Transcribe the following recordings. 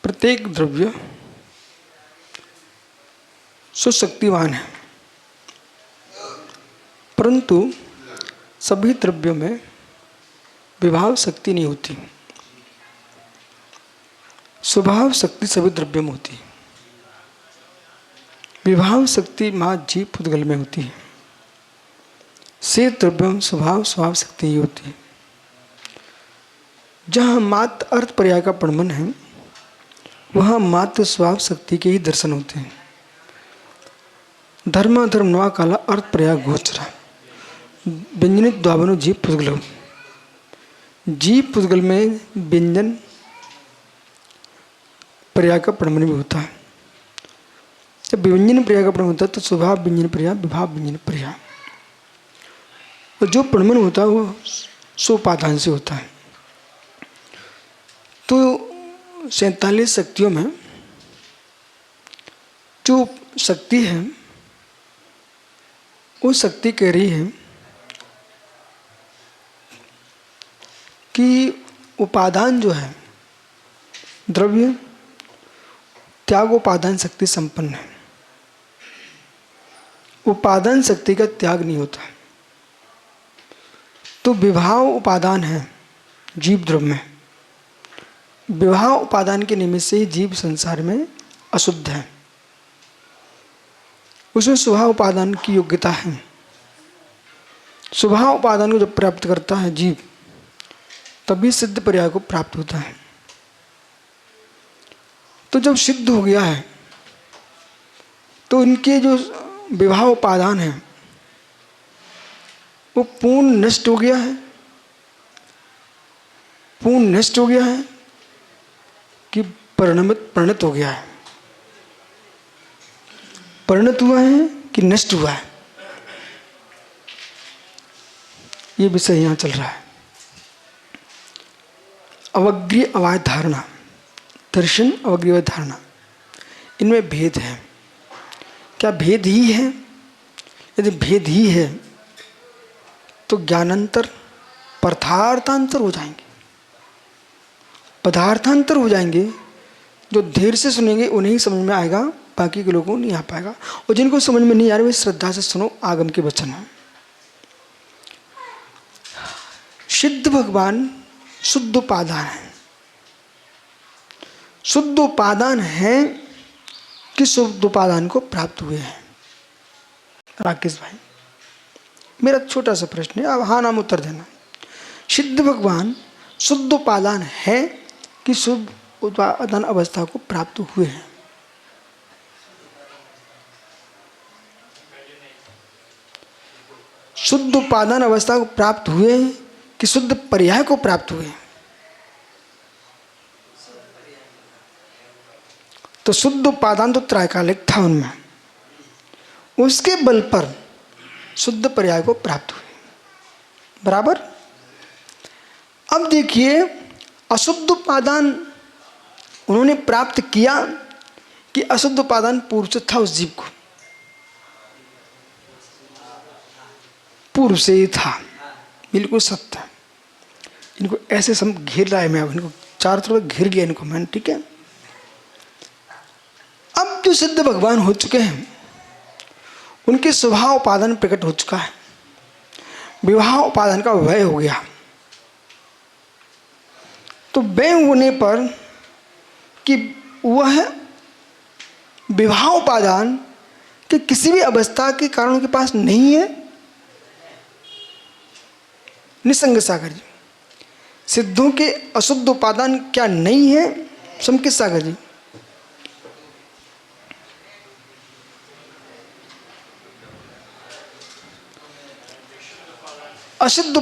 प्रत्येक द्रव्य सुशक्तिवान है, परंतु सभी द्रव्यों में विभाव शक्ति नहीं होती। स्वभाव शक्ति सभी द्रव्यों में होती है, विभाव शक्ति माँ जीव पुद्गल में होती है। से द्रव्यों स्वभाव शक्ति ही होती है। जहाँ मात्र अर्थ पर्याय का प्रमाण है, वहाँ मात्र स्वभाव शक्ति के ही दर्शन होते हैं। धर्म धर्म नवा काला अर्थ पर्याय गोचरा व्यंजनित द्वावनो जीव पुद्गल। जीव पुद्गल में व्यंजन पर्याय का प्रमाण भी होता है। जब व्यंजन पर्याय का प्रमाण होता है तो स्वभाव व्यंजन पर्याय, विभाव व्यंजन पर्याय, और जो प्रमाण होता है वो सोपाधान से होता है। तो 47 शक्तियों में जो शक्ति है वो शक्ति कह रही है कि उपादान जो है द्रव्य त्याग उपादान शक्ति संपन्न है। उपादान शक्ति का त्याग नहीं होता। तो विभाव उपादान है जीव द्रव्य में। विभाव उपादान के निमित्त से ही जीव संसार में अशुद्ध है। उसमें स्वभाव उपादान की योग्यता है। स्वभाव उपादान को जब प्राप्त करता है जीव, तभी सिद्ध पर्याय को प्राप्त होता है। तो जब सिद्ध हो गया है तो उनके जो विभाव उपादान है वो पूर्ण नष्ट हो गया है। पूर्ण नष्ट हो गया है कि परिणत हो गया है। परिणत हुआ है कि नष्ट हुआ है, ये विषय यहां चल रहा है। अवग्रीय अवाय धारणा, दर्शन अवग्रीय धारणा, इनमें भेद है। क्या भेद ही है? यदि भेद ही है तो ज्ञानांतर पदार्थांतर हो जाएंगे। पदार्थांतर हो जाएंगे। जो धैर्य से सुनेंगे उन्हें ही समझ में आएगा, बाकी के लोगों को नहीं आ पाएगा। और जिनको समझ में नहीं आ रहा वे श्रद्धा से सुनो आगम के वचन है। सिद्ध भगवान शुद्ध उपादान है। शुद्ध उपादान है कि शुद्ध उपादान को प्राप्त हुए हैं। राकेश भाई, मेरा छोटा सा प्रश्न है, आप हाँ नाम उत्तर देना। सिद्ध भगवान शुद्ध उपादान है कि शुद्ध उपादान अवस्था को प्राप्त हुए हैं? शुद्ध उपादान अवस्था को प्राप्त हुए हैं कि शुद्ध पर्याय को प्राप्त हुए हैं? तो शुद्ध उपादान तो त्रैकालिक था उनमें, उसके बल पर शुद्ध पर्याय को प्राप्त हुए। बराबर। अब देखिए, अशुद्ध उपादान उन्होंने प्राप्त किया कि अशुद्ध उपादान पूर्व से था उस जीव को? पूर्व से ही था। बिल्कुल सत्य है। इनको ऐसे सम घेर रहा है मैं, अब इनको चारों तरफ घेर लिया इनको मैंने, ठीक है। अब जो सिद्ध भगवान हो चुके हैं उनके स्वभाव उपादान प्रकट हो चुका है। विवाह उपादान का व्यय हो गया। तो व्यय होने पर कि वह विवाह उपादान कि किसी भी अवस्था के कारण उनके पास नहीं है। निसंग सागर जी, सिद्धों के अशुद्ध उपादान क्या नहीं है? समकित सागर जी, अशुद्ध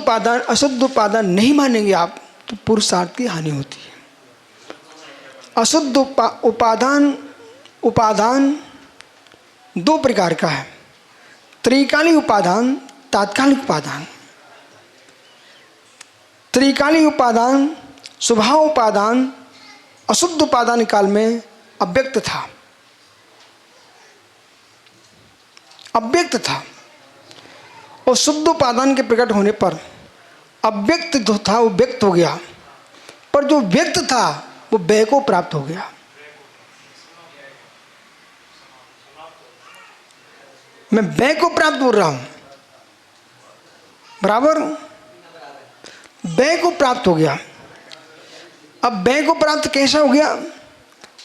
उपादान नहीं मानेंगे आप तो पुरुषार्थ की हानि होती है। अशुद्ध उपादान दो प्रकार का है, त्रिकालिक उपादान, तात्कालिक उपादान। त्रिकालिक उपादान, स्वभाव उपादान अशुद्ध उपादान काल में अव्यक्त था, और शुद्ध उपादान के प्रकट होने पर अव्यक्त जो था वो व्यक्त हो गया, पर जो व्यक्त था वो व्यय को प्राप्त हो गया। मैं व्यय को प्राप्त बोल रहा हूं, बराबर। व्यय को प्राप्त हो गया। अब व्यय को प्राप्त कैसा हो गया?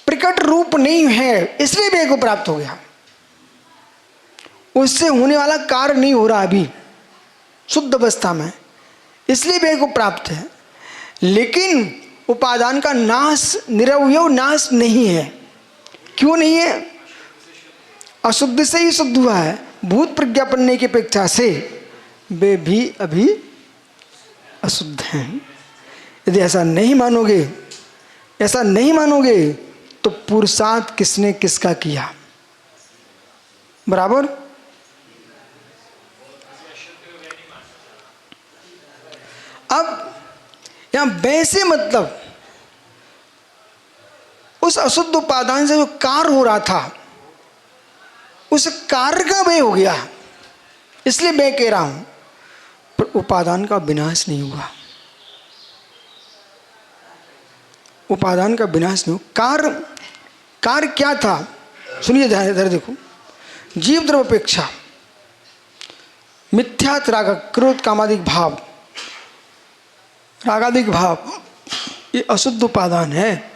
प्रकट रूप नहीं है इसलिए व्यय को प्राप्त हो गया। उससे होने वाला कार्य नहीं हो रहा अभी शुद्ध अवस्था में, इसलिए व्यय को प्राप्त है। लेकिन उपादान का नाश, निरवयव नाश नहीं है। क्यों नहीं है? अशुद्ध से ही शुद्ध हुआ है। भूत प्रज्ञापन की अपेक्षा से वे भी अभी अशुद्ध हैं। यदि ऐसा नहीं मानोगे, ऐसा नहीं मानोगे तो पुरुषार्थ किसने किसका किया? बराबर। अब यहां वैसे मतलब उस अशुद्ध उपादान से जो कार्य हो रहा था उस कार्य का व्यय हो गया, इसलिए मैं कह रहा हूं। पर उपादान का विनाश नहीं हुआ, उपादान का विनाश नहीं हुआ। कार्य क्या था? सुनिए इधर देखो। जीव द्रव्य अपेक्षा मिथ्यात् राग, क्रोध कामादिक भाव, रागादिक भाव, ये अशुद्ध उपादान है,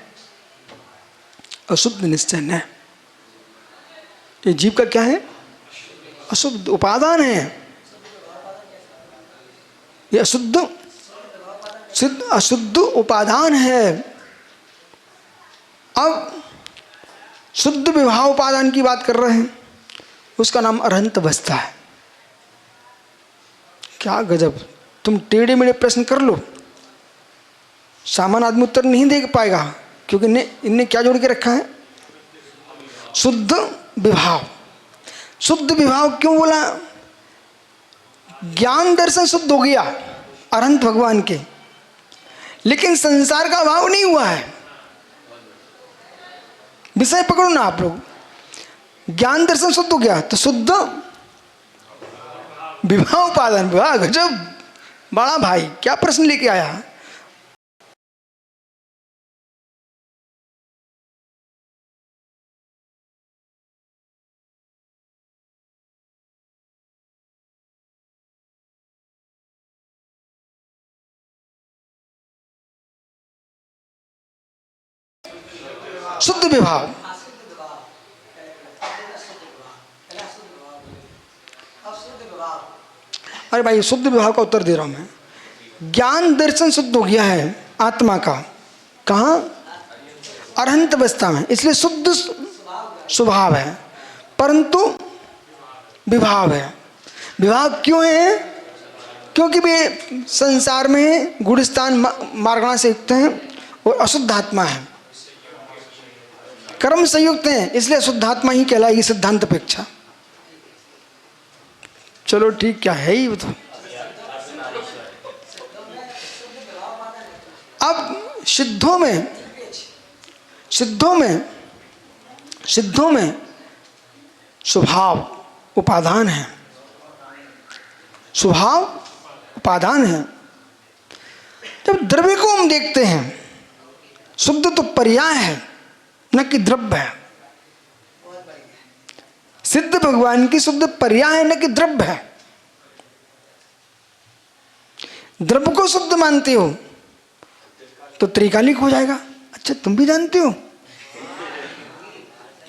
अशुद्ध निश्चय है। ये जीव का क्या है? अशुद्ध उपादान है। ये अशुद्ध उपादान है। अब शुद्ध विवाह उपादान की बात कर रहे हैं, उसका नाम अरहंत अवस्था है। क्या गजब! तुम टेढ़े मेढ़े प्रश्न कर लो, सामान्य आदमी उत्तर नहीं दे पाएगा, क्योंकि इनने क्या जोड़ के रखा है? शुद्ध विभाव। शुद्ध विभाव क्यों बोला? ज्ञान दर्शन शुद्ध हो गया अरहंत भगवान के, लेकिन संसार का अभाव नहीं हुआ है। विषय पकड़ो ना आप लोग। ज्ञान दर्शन शुद्ध हो गया तो शुद्ध विवाह उपादान। विवाह गजब! बड़ा भाई क्या प्रश्न लेके आया। शुद्ध विभाव, अरे भाई शुद्ध विभाव का उत्तर दे रहा हूं मैं। ज्ञान दर्शन शुद्ध हो गया है आत्मा का, कहाँ? अरहंत अवस्था में, इसलिए शुद्ध स्वभाव है, परंतु विभाव है। विभाव क्यों है? क्योंकि वे संसार में गुणस्थान मार्गणा से युक्त हैं और अशुद्ध आत्मा है, कर्म संयुक्त हैं, इसलिए शुद्धात्मा ही कहलाएगी सिद्धांत अपेक्षा। चलो ठीक, क्या है ही वो तो। अब सिद्धों में स्वभाव उपादान है, स्वभाव उपादान है। जब द्रव्य को हम देखते हैं, शुद्ध तो पर्याय है न कि द्रव्य है। सिद्ध भगवान की शुद्ध पर्याय है न कि द्रव्य है। द्रव्य को शुद्ध मानते हो तो त्रिकालिक हो जाएगा। अच्छा, तुम भी जानते हो,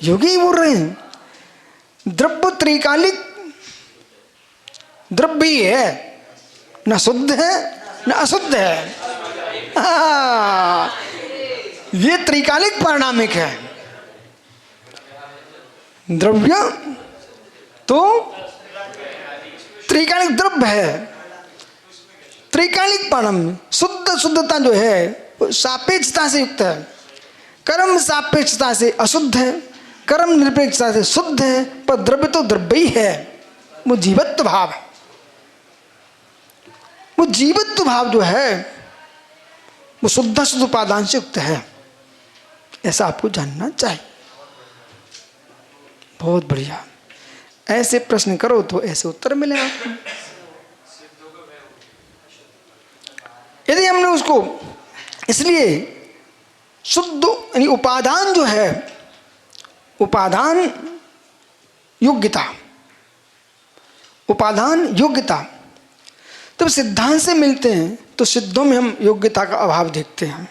योगी ही बोल रहे हैं। द्रव्य त्रिकालिक द्रव्य ही है, न शुद्ध है न अशुद्ध है। ये त्रिकालिक पारिणामिक है। द्रव्य तो त्रिकालिक द्रव्य है, त्रिकालिक पारिणामिक। शुद्धता जो है वो सापेक्षता से युक्त है। कर्म सापेक्षता से अशुद्ध है, कर्म निरपेक्षता से शुद्ध है, पर द्रव्य तो द्रव्य ही है। वो जीवत्व भाव है। वो जीवत्व भाव जो है वो शुद्ध उपादान से युक्त है, ऐसा आपको जानना चाहिए। बहुत बढ़िया, ऐसे प्रश्न करो तो ऐसे उत्तर मिले आपको। यदि हमने उसको, इसलिए शुद्ध यानी उपादान जो है, उपादान योग्यता, उपादान योग्यता। तब सिद्धांत से मिलते हैं तो सिद्धों में हम योग्यता का अभाव देखते हैं।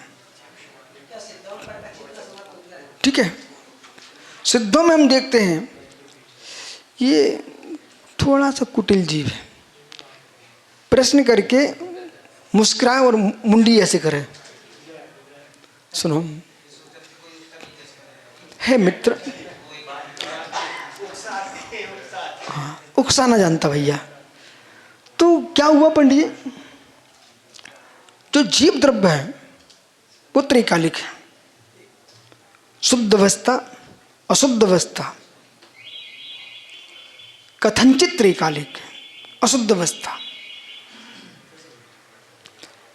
ठीक है, सिद्धों में हम देखते हैं ये थोड़ा सा कुटिल जीव है, प्रश्न करके मुस्कुराए और मुंडी ऐसे करे। सुनो, है मित्र, हाँ, उकसाना जानता भैया। तो क्या हुआ पंडित जी, जो जीव द्रव्य है वो त्रैकालिक है। शुद्ध अवस्था, अशुद्ध अवस्था, कथनचित त्रैकालिक, अशुद्ध अवस्था।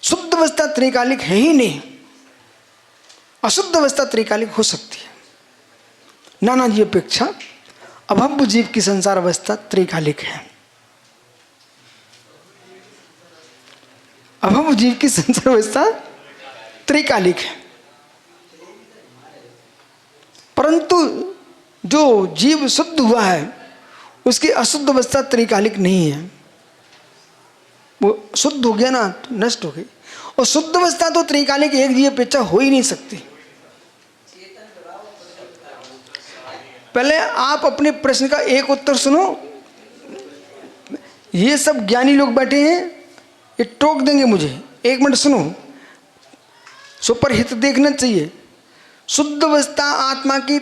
शुद्ध अवस्था त्रैकालिक है ही नहीं, अशुद्ध अवस्था त्रैकालिक हो सकती है। नाना जी अपेक्षा अभव्य जीव की संसार अवस्था त्रैकालिक है। अभव्य जीव की संसार अवस्था त्रैकालिक है, परंतु जो जीव शुद्ध हुआ है उसकी अशुद्ध अवस्था त्रैकालिक नहीं है। वो शुद्ध हो गया ना तो नष्ट हो गई, और शुद्ध अवस्था तो त्रैकालिक एक जीव अपेक्षा हो ही नहीं सकती। पहले आप अपने प्रश्न का एक उत्तर सुनो। ये सब ज्ञानी लोग बैठे हैं, ये टोक देंगे मुझे। एक मिनट सुनो, सुपरहित देखना चाहिए। शुद्ध अवस्था आत्मा की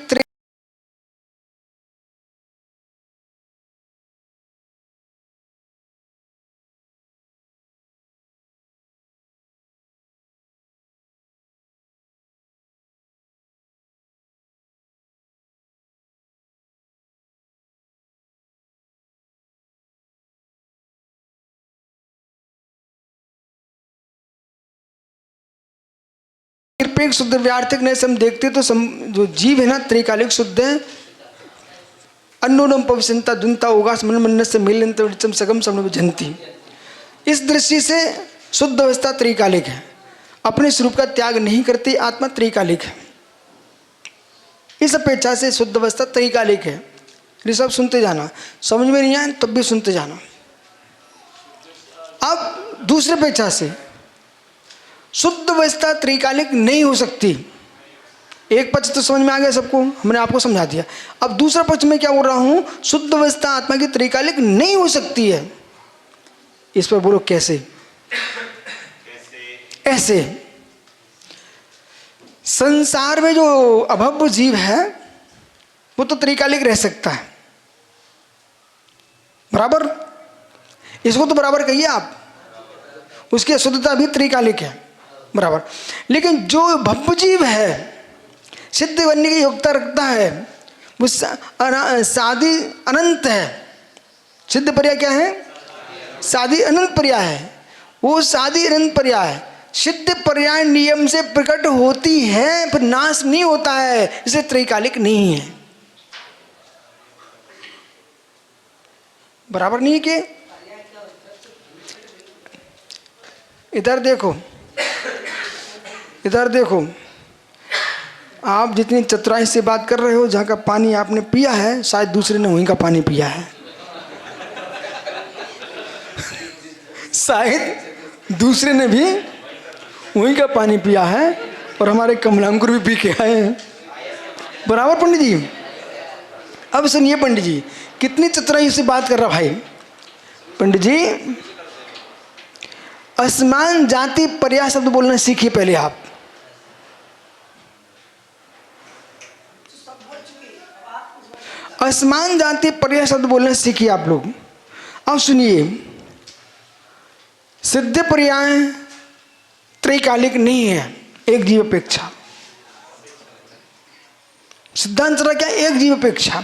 निरपेक्ष शुद्ध व्यार्थक नहीं से हम देखते तो जो जीव है ना त्रैकालिक शुद्ध है। अन्नोनम पविशंता दुनता उगास मन मन से मिलंत सगम समन विजंती। इस दृष्टि से शुद्ध अवस्था त्रैकालिक है, अपने स्वरूप का त्याग नहीं करती आत्मा त्रैकालिक है। इस अपेक्षा से शुद्ध अवस्था त्रैकालिक है। ये सब सुनते जाना, समझ में नहीं आए तब भी सुनते जाना। अब दूसरे अपेक्षा से शुद्ध अवस्था त्रैकालिक नहीं हो सकती। एक पक्ष तो समझ में आ गया सबको, हमने आपको समझा दिया। अब दूसरा पक्ष में क्या बोल रहा हूं, शुद्ध अवस्था आत्मा की त्रैकालिक नहीं हो सकती है। इस पर बोलो कैसे? ऐसे संसार में जो अभव्य जीव है वो तो त्रैकालिक रह सकता है, बराबर। इसको तो बराबर कहिए आप, उसकी अशुद्धता भी त्रैकालिक है, बराबर। लेकिन जो भव्य जीव है, सिद्ध बनने की योग्यता रखता है, वो सादी अनंत है। सिद्ध पर्याय क्या है? सादी अनंत पर्याय है। वो सादी अनंत पर्याय सिद्ध पर्याय नियम से प्रकट होती है, पर नाश नहीं होता है, इसे त्रैकालिक नहीं है। बराबर नहीं है कि? इधर देखो, इधर देखो, आप जितनी चतुराई से बात कर रहे हो, जहाँ का पानी आपने पिया है शायद दूसरे ने वहीं का पानी पिया है। शायद दूसरे ने भी वहीं का पानी पिया है और हमारे कमलांकुर भी पी के आए हैं, बराबर पंडित जी। अब सुनिए पंडित जी, कितनी चतुराई से बात कर रहा भाई। पंडित जी, असमान जाति पर्याय शब्द बोलना सीखिए पहले आप। असमान जाति पर्याय शब्द बोलना सीखिए आप लोग। अब सुनिए, सिद्ध पर्याय त्रैकालिक नहीं है एक जीव अपेक्षा। सिद्धांत चला क्या? एक जीव अपेक्षा।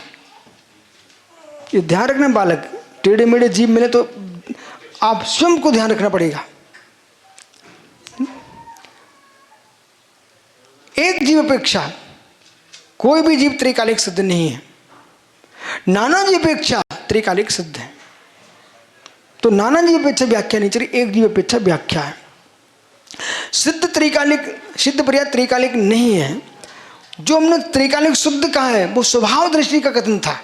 ये ध्यान रखना बालक, टेढ़े मेढ़े जीव मिले तो आप स्वयं को ध्यान रखना पड़ेगा। एक जीव अपेक्षा कोई भी जीव त्रैकालिक सिद्ध नहीं है। नाना जीव अपेक्षा त्रैकालिक सिद्ध है। तो नाना जीव अपेक्षा व्याख्या नहीं चली, एक जीव अपेक्षा व्याख्या है। सिद्ध त्रैकालिक, सिद्ध पर्याय त्रैकालिक नहीं है। जो हमने त्रैकालिक शुद्ध कहा है वो स्वभाव दृष्टि का कथन था।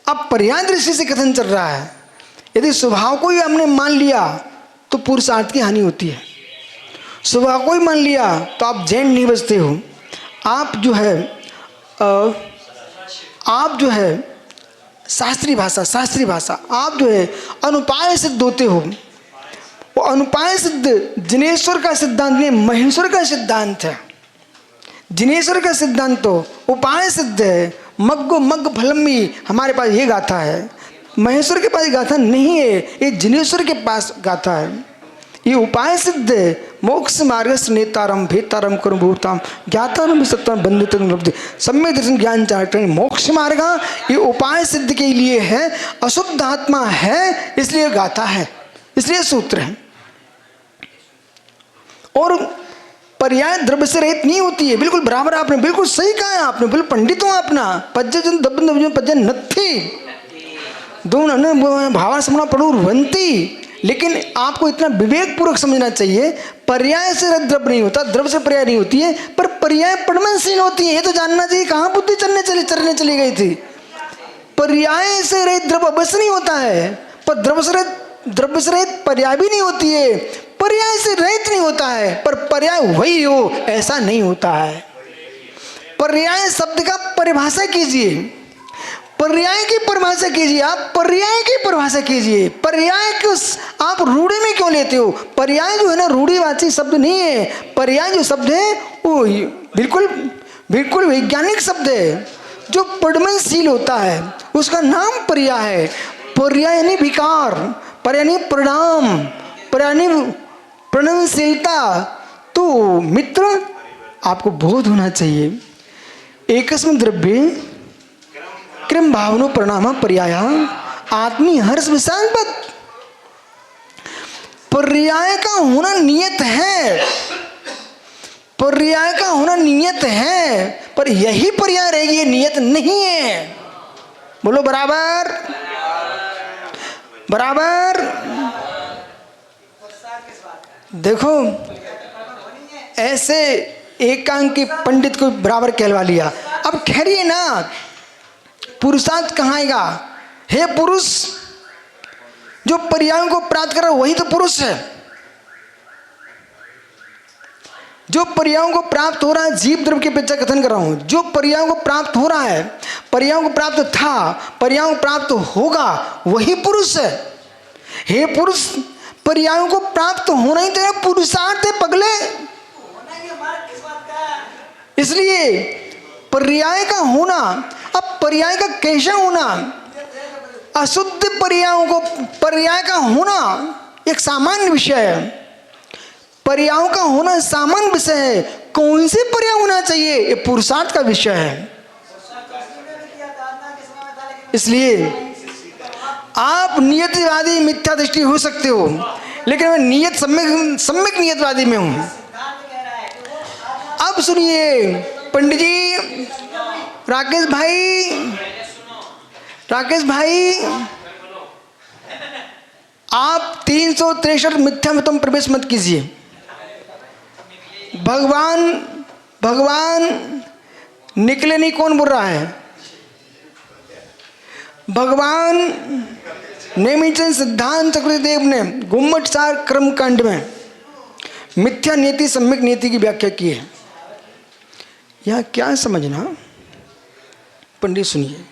अब पर्याय दृष्टि से कथन चल रहा है। यदि स्वभाव को ही हमने मान लिया तो पुरुषार्थ की हानि होती है। स्वभाव को ही मान लिया तो आप जैन नहीं बचते हो। आप जो है शास्त्रीय भाषा आप जो है अनुपाय सिद्ध होते हो। वो अनुपाय सिद्ध जिनेश्वर का सिद्धांत नहीं, महेश्वर का सिद्धांत है। जिनेश्वर का सिद्धांत तो उपाय सिद्ध है। मग्गो मग्ग फलमी हमारे पास ये गाथा है, महेश्वर के पास ये गाथा नहीं है, ये जिनेश्वर के पास गाथा है। ये उपाय सिद्ध है। मोक्ष मार्ग नेतारम भेतारम कर्म भूताम ज्ञातारम सत्तम बंधितम लब्धि सम्यक दर्शन ज्ञान चार्टन। मोक्ष मार्ग ये उपाय सिद्ध के लिए है, अशुद्ध आत्मा है इसलिए गाथा है, इसलिए सूत्र है। और पर्याय द्रव्य से रहित नहीं होती है। बिल्कुल बराबर, आपने बिल्कुल सही कहा है। आपने बिल्कुल पंडित हो अपना पज्जन दबन पज्जन नथी दोनों भावा समना पड़ूरवंती। लेकिन आपको इतना विवेक पूर्वक समझना चाहिए, पर्याय से रहित द्रव्य नहीं होता, द्रव्य से पर्याय नहीं होती है, पर पर्याय परिणमशील होती है। ये तो जानना चाहिए। कहाँ बुद्धि चलने चली गई थी। पर्याय से रहित द्रव्य अवश्य नहीं होता है, पर द्रव्य से रहित पर्याय भी नहीं होती है। पर्याय से रहित नहीं होता है पर पर्याय वही हो ऐसा नहीं होता है। पर्याय शब्द का परिभाषा कीजिए, पर्याय की परिभाषा कीजिए। आप पर्याय की परिभाषा कीजिए। पर्याय को आप रूढ़ी में क्यों लेते हो? पर्याय जो है ना रूढ़िवाची शब्द नहीं है। पर्याय जो शब्द है वो बिल्कुल वैज्ञानिक शब्द है जो परिणमशील होता है, उसका नाम पर्याय है। पर्याय यानी विकार, पर्याय यानी परिणाम, पर्याय यानी परिणमशीलता। तो मित्र आपको बोध होना चाहिए। एकस्मिन् द्रव्ये क्रम भावनो परिणाम पर्याय आत्मी हर्ष विषाद। पर्याय का होना नियत है, पर्याय का होना नियत है, पर यही पर्याय रहेगी ये नियत नहीं है। बोलो बराबर बराबर। देखो ऐसे एकांकी पंडित को बराबर कहलवा लिया। अब खैरिए ना, पुरुषार्थ कहाँ आएगा? हे पुरुष, जो पर्यायों को प्राप्त कर रहा है वही तो पुरुष है। जो पर्यायों को प्राप्त हो रहा है, जीव द्रव्य की अपेक्षा कथन कर रहा हूं, जो पर्यायों को प्राप्त हो रहा है, पर्यायों को प्राप्त था, पर्यायों को प्राप्त होगा, वही पुरुष है। हे पुरुष, पर्यायों को प्राप्त होना ही तेरा पुरुषार्थ है पगले। इसलिए पर्याय का होना, अब पर्याय का कैसा होना? अशुद्ध पर्याय का होना एक सामान्य विषय है। पर्यायों का होना सामान्य विषय है। कौन से पर्याय होना चाहिए ये पुरुषार्थ का विषय है। इसलिए आप नियतिवादी मिथ्या दृष्टि हो सकते हो, लेकिन मैं नियत सम्यक नियतवादी में हूं। अब सुनिए पंडित जी, राकेश भाई आप 363 मिथ्या में तुम प्रवेश मत कीजिए। भगवान निकले नहीं, कौन बोल रहा है? भगवान नेमिचंद सिद्धांत चक्रवर्ती देव ने गुम्मट सार क्रम कांड में मिथ्या नीति सम्यक नीति की व्याख्या की है। यह क्या समझना पंडित सुनिए,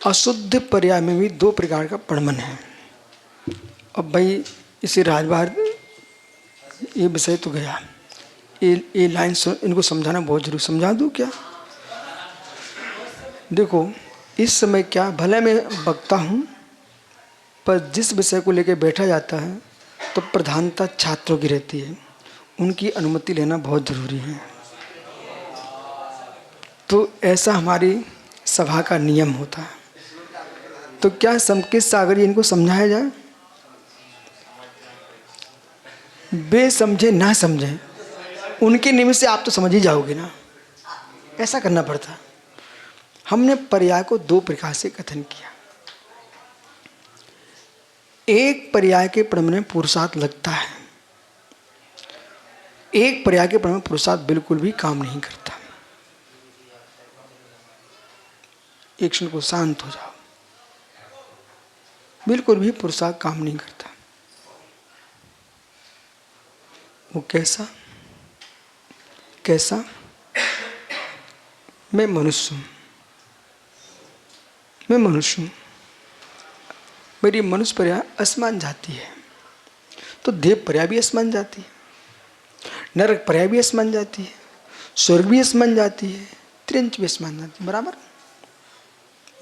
अशुद्ध पर्याय में भी दो प्रकार का प्रमाण है। अब भाई इसे राजभार ये विषय तो गया, ये लाइन इनको समझाना बहुत जरूरी। समझा दूँ क्या? देखो इस समय क्या भले मैं बकता हूँ, पर जिस विषय को लेकर बैठा जाता है तो प्रधानता छात्रों की रहती है, उनकी अनुमति लेना बहुत ज़रूरी है। तो ऐसा हमारी सभा का नियम होता है। तो क्या संकेत सागर इनको समझाया जाए? बेसमझे ना समझे, उनके निमित्त से आप तो समझ ही जाओगे ना, ऐसा करना पड़ता। हमने पर्याय को दो प्रकार से कथन किया। एक पर्याय के प्रमाण में पुरुषार्थ लगता है, एक पर्याय के प्रमाण में पुरुषार्थ बिल्कुल भी काम नहीं करता। एक क्षण को शांत हो जाओ। बिल्कुल भी पुरुषार्थ काम नहीं करता। वो कैसा कैसा? मैं मनुष्य हूँ, मैं मनुष्य हूँ, मेरी मनुष्य पर्याय असमान जाती है, तो देव पर्याय भी असमान जाती है, नरक पर्याय भी असमान जाती है, स्वर्ग भी असमान जाती है, त्रिंच भी असमान जाती है। बराबर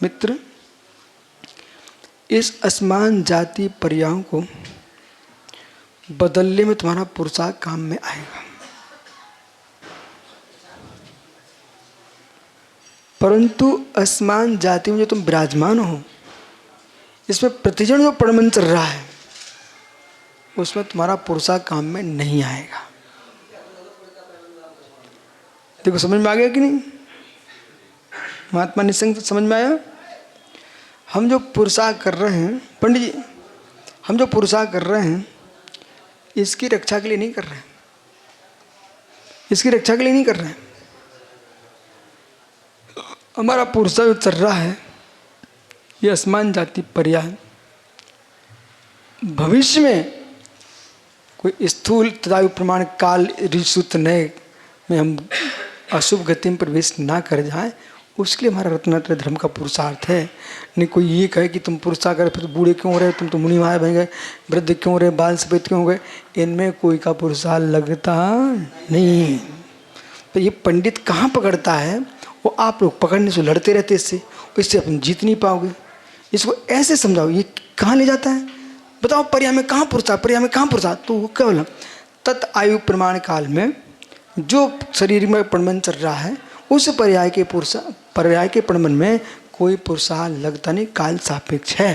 मित्र, इस असमान जाति पर्यायों को बदलने में तुम्हारा पुरुषार्थ काम में आएगा, परंतु असमान जाति में जो तुम विराजमान हो, इसमें प्रतिजन जो प्रबंध चल रहा है, उसमें तुम्हारा पुरुषार्थ काम में नहीं आएगा। देखो समझ में आ गया कि नहीं? महात्मा निसंग समझ में आया? हम जो पुरुषार्थ कर रहे हैं पंडित जी, हम जो पुरुषार्थ कर रहे हैं, इसकी रक्षा के लिए नहीं कर रहे हैं, इसकी रक्षा के लिए नहीं कर रहे हैं। हमारा पुरुषार्थ जो चल रहा है, ये असमान जाति पर्याय भविष्य में कोई स्थूल तथा प्रमाण काल ऋषुत नए में हम अशुभ गति में प्रवेश ना कर जाए, उसके लिए हमारा रत्नात्रय धर्म का पुरुषार्थ है। नहीं कोई ये कहे कि तुम पुरुषार्थ करे, फिर बूढ़े क्यों हो रहे, तुम तो मुनि महाराज बन गए, वृद्ध क्यों हो रहे, बाल सफेद क्यों हो गए, इनमें कोई का पुरुषार्थ लगता नहीं। तो ये पंडित कहाँ पकड़ता है? वो आप लोग पकड़ने से लड़ते रहते, इससे अपन जीत नहीं पाओगे। इसको ऐसे समझाओ, ये कहाँ ले जाता है बताओ? पर्याय में कहाँ पुरुषार्थ, पर्याय में कहाँ पुरुषार्थ? तो वो केवल तत् आयु प्रमाण काल में जो शरीर में प्रबंध चल रहा है, उस पर्याय के प्रबंध में कोई पुरुषार्थ लगता नहीं, काल सापेक्ष है।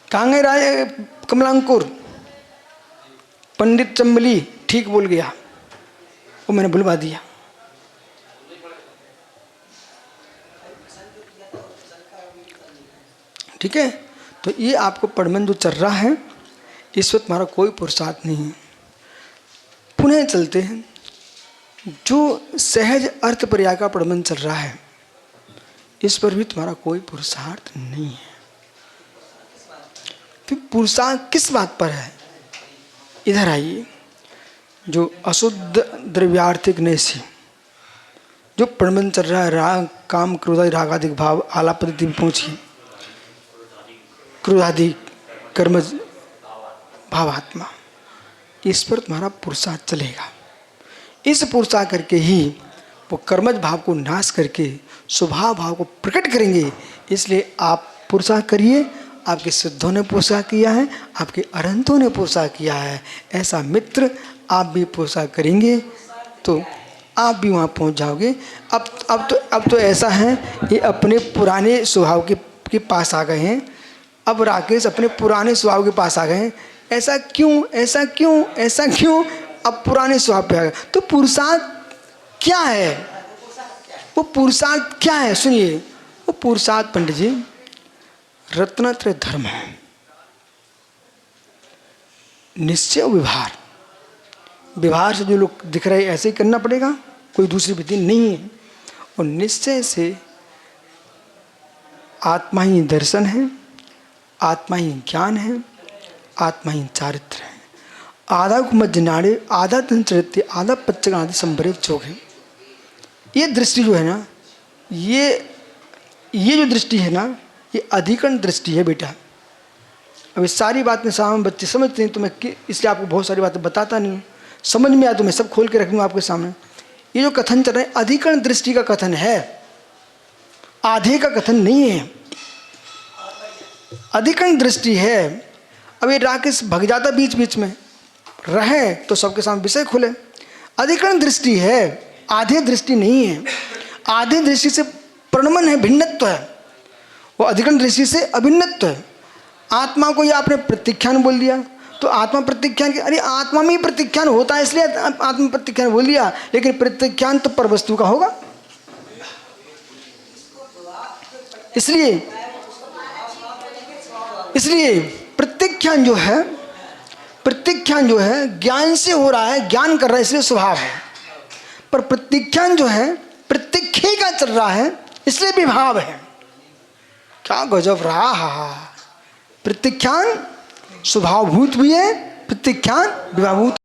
कांगे राय कमलांकुर पंडित चंबली ठीक बोल गया, वो मैंने बुलवा दिया। ठीक है, तो ये आपको प्रबंध जो चल रहा है, इस वक्त हमारा कोई पुरुषार्थ नहीं है। पुनः चलते हैं, जो सहज अर्थ पर्याय का प्रबंध चल रहा है, इस पर भी तुम्हारा कोई पुरुषार्थ नहीं है। फिर पुरुषार्थ किस बात पर है? इधर आइए, जो अशुद्ध द्रव्यार्थिक नैसी जो प्रबंध चल रहा है, राग काम क्रोधादि रागादिक भाव आला पद्धति में पहुंची, क्रोधादि कर्मज भावात्मा, इस पर तुम्हारा पुरुषार्थ चलेगा। इस पुरुषार्थ करके ही वो कर्मज भाव को नाश करके स्वभाव भाव को प्रकट करेंगे। इसलिए आप पुरुषार्थ करिए। आपके सिद्धों ने पुरुषार्थ किया है, आपके अरहंतों ने पुरुषार्थ किया है। ऐसा मित्र आप भी पुरुषार्थ करेंगे तो आप भी वहाँ पहुँच जाओगे। अब तो ऐसा है, ये अपने पुराने स्वभाव के पास आ गए हैं। अब राकेश अपने पुराने स्वभाव के पास आ गए हैं। ऐसा क्यों, ऐसा क्यों, ऐसा क्यों? अब पुराने स्वभाव पे आ गए। तो पुरुषार्थ क्या है? वो पुरुषार्थ क्या है? सुनिए, वो पुरुषार्थ पंडित जी रत्नात्रय धर्म है। निश्चय व्यवहार, व्यवहार से जो लोग दिख रहे ऐसे ही करना पड़ेगा, कोई दूसरी विधि नहीं है। और निश्चय से आत्मा ही दर्शन है, आत्मा ही ज्ञान है, आत्मा ही चारित्र है। आधा कुमज्जनाड़े, आधा तंत्रित्य, आधा पच्चगादि संभरित चौक है। ये दृष्टि जो है ना, ये जो दृष्टि है ना, ये अधिकरण दृष्टि है बेटा। अब इस सारी बातें सामने बच्चे समझते हैं, तो मैं इसलिए आपको बहुत सारी बातें बताता नहीं हूँ। समझ में आया तो मैं सब खोल के रखूँगा आपके सामने। ये जो कथन चल रहा है, अधिकरण दृष्टि का कथन है, आधे का कथन नहीं है। अधिकरण दृष्टि है। अब ये राकेश भग जाता बीच बीच में, रहे तो सबके सामने विषय खुले। अधिकरण दृष्टि है, आधे दृष्टि नहीं है। आधे दृष्टि से प्रणमन है, भिन्नत्व है। वो अधिकरण दृष्टि से अभिन्नत्व है। आत्मा को ये आपने प्रत्याख्यान बोल दिया, तो आत्मा प्रत्याख्यान, अरे आत्मा में ही प्रत्याख्यान होता है, इसलिए आत्मा प्रत्याख्यान बोल दिया। लेकिन प्रत्याख्यान तो परवस्तु का होगा। इसलिए प्रत्याख्यान जो है ज्ञान से हो रहा है, ज्ञान कर रहा है, इसलिए स्वभाव है। पर प्रत्याख्यान जो है प्रत्यक्ष का चल रहा है, इसलिए विभाव है। क्या गजब रहा। प्रत्यख्यान स्वभावभूत भी है, प्रत्यख्यान विभावभूत